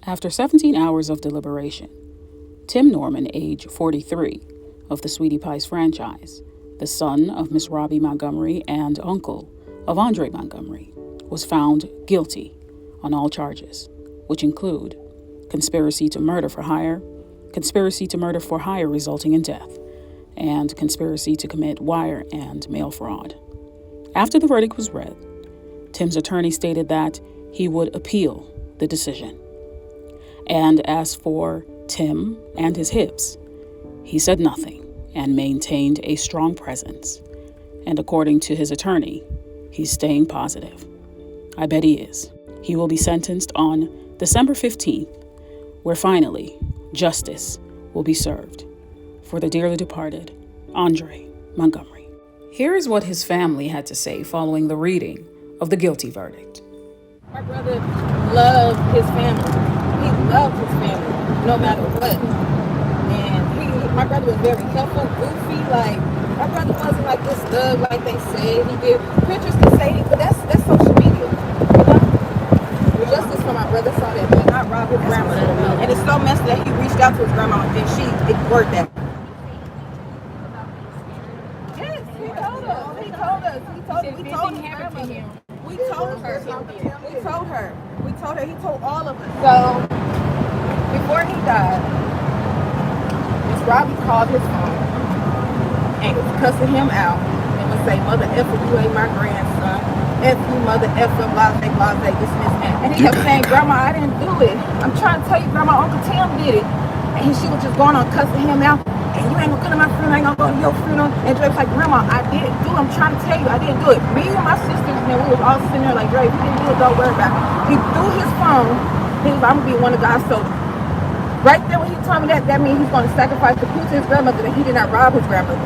After 17 hours of deliberation, Tim Norman, age 43, of the Sweetie Pies franchise, the son of Miss Robbie Montgomery and uncle of Andre Montgomery, was found guilty on all charges, which include conspiracy to murder for hire, conspiracy to murder for hire resulting in death, and conspiracy to commit wire and mail fraud. After the verdict was read, Tim's attorney stated that he would appeal the decision. And as for Tim and his hips, he said nothing and maintained a strong presence. And according to his attorney, he's staying positive. I bet he is. He will be sentenced on December 15th, where finally justice will be served for the dearly departed Andre Montgomery. Here is what his family had to say following the reading of the guilty verdict. My brother loved his family. He loved his family, no matter what. And my brother was very helpful, goofy. Like, my brother wasn't like this thug like they said. He did pictures to say, but that's social media. You know? Justice for my brother saw that, but not rob his grandmother. And it's so messed that he reached out to his grandma and she ignored that. Yes, he told us. He told us. We told his grandmother. We told her. He told all of us. So, before he died, Miss Robbie called his phone and was cussing him out and would say, "Mother effer, you ain't my grandson. F you, mother effer, blase, dismiss that." And he kept saying, "Grandma, I didn't do it. I'm trying to tell you, Grandma, Uncle Tim did it." And she was just going on cussing him out. "And you ain't gonna come to my funeral, I ain't gonna go to your funeral." And Dre was like, "Grandma, I didn't do it. I'm trying to tell you, I didn't do it." Me and my sisters, and we was all sitting there like, "Dre, if you didn't do it, don't worry about it." He threw his phone. He was like, "I'm gonna be one of God's soldiers." Right there when he told me that means he's gonna sacrifice to prove to his grandmother that he did not rob his grandmother.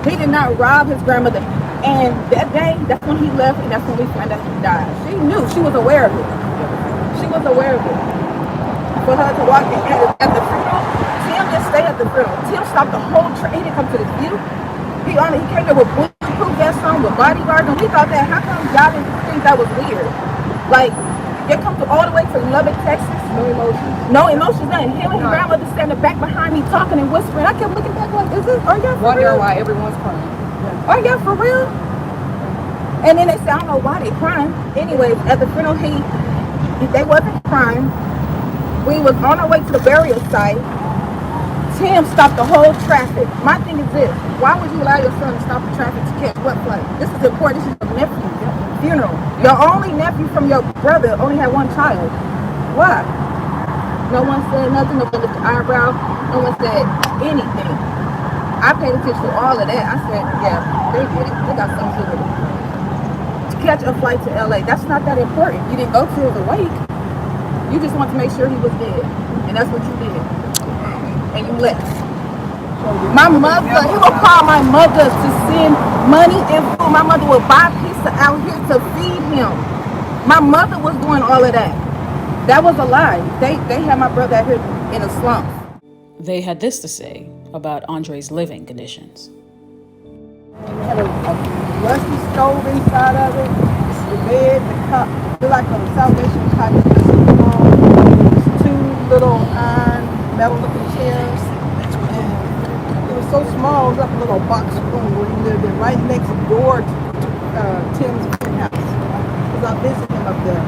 He did not rob his grandmother. And that day, that's when he left, and that's when we found out he died. She knew. She was aware of it. She was aware of it. For her to walk in at the funeral, Tim didn't stay at the funeral. Tim stopped the whole train. He didn't come to the view. He came there with bulletproof vest on, with bodyguards, and we thought that, how come y'all didn't think that was weird? Like, they come all the way from Lubbock, Texas. No emotions. No emotions, nothing. Him and his grandmother standing back behind me talking and whispering. I kept looking back like, are y'all for real? Wonder why everyone's crying. Are y'all for real? And then they said, I don't know why they crying. Anyways, at the funeral, they wasn't crying. We was on our way to the burial site. Tim stopped the whole traffic. My thing is this: why would you allow your son to stop the traffic to catch what flight? This is important. This is your nephew's funeral. Your only nephew from your brother only had one child. Why? No one said nothing. No one lifted an eyebrow. No one said anything. I paid attention to all of that. I said, yeah, they did it. They got something to do with it. To catch a flight to LA, that's not that important. You didn't go to his wake. You just want to make sure he was dead. And that's what you did. And you left. My mother, he would call my mother to send money and food. My mother would buy pizza out here to feed him. My mother was doing all of that. That was a lie. They had my brother out here in a slump. They had this to say about Andre's living conditions. It had a rusty stove inside of it. It's the bed, the cup, like a Salvation cot. Two little iron metal-looking chairs. It was so small, it was like a little box room where he lived in, right next door to Tim's house. Because I visited him up there.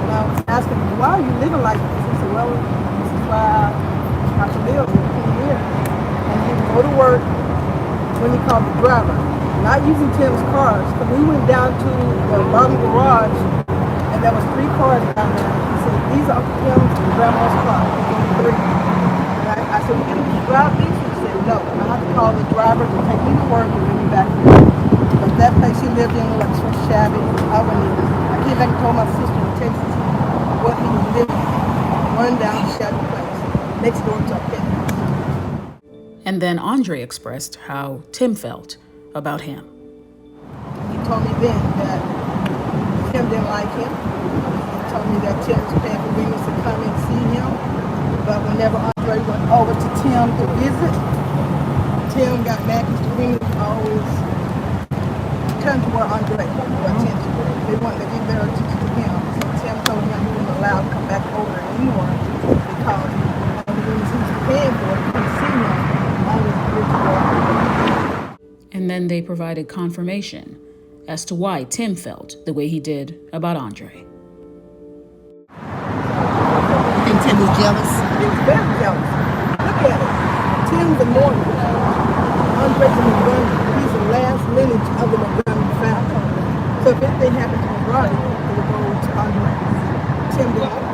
And I was asking him, why are you living like this? He said, well, this is why I have to live here. And he would go to work when he called the driver. Not using Tim's cars. Because we went down to the bottom garage, and there was 3 cars down there. He said, these are Tim's and Grandma's cars. He gave me 3. And I said, well, can you drive these? He said, no. I have to call the driver to take me to work and bring me back here. But that place he lived in was so shabby. I came back and told my sister in Texas what he was living in. Run down, shabby place. Next door to a pit house. And then Andre expressed how Tim felt about him. He told me then that Tim didn't like him. He told me that Tim was paying for Venus to come and see him. But whenever Andre went over to Tim to visit, Tim got mad because Venus always turned toward Andre for attention. They wanted to give their attention to him. So Tim told him he wasn't allowed to come back over anymore. then they provided confirmation as to why Tim felt the way he did about Andre. You think Tim was jealous? He's very jealous. Look at it. Tim's a Norman. Andre's a Montgomery. He's the last lineage of the Montgomery family. So if anything happened to Miss Robbie, it would go to Andre. Tim did not.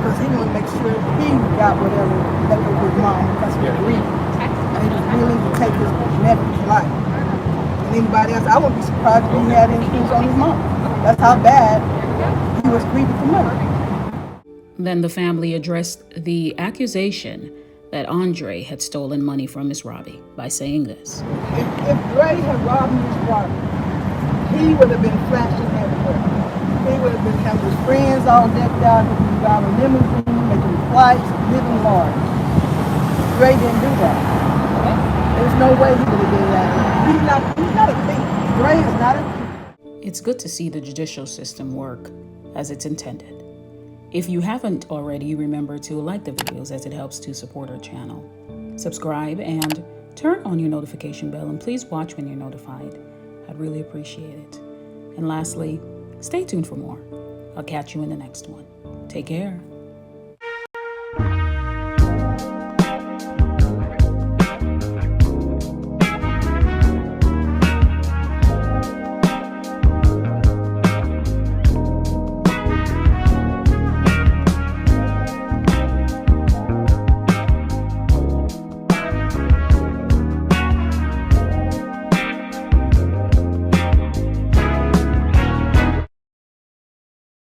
Because he wanted to make sure he got whatever left over his mom because he was greedy. And he was willing to take his nephew's life. And anybody else, I wouldn't be surprised if he had influence on his mom. That's how bad he was greedy for money. Then the family addressed the accusation that Andre had stolen money from Miss Robbie by saying this. If Dre had robbed Miss Robbie, he would have been flashing everywhere. He would have been having his friends all decked out, he would be driving limousine, making flights, living large. Dre didn't do that. There's no way he would have did that. He's not a thief. Dre is not a thief. It's good to see the judicial system work as it's intended. If you haven't already, remember to like the videos as it helps to support our channel. Subscribe and turn on your notification bell, and please watch when you're notified. I'd really appreciate it. And lastly, stay tuned for more. I'll catch you in the next one. Take care.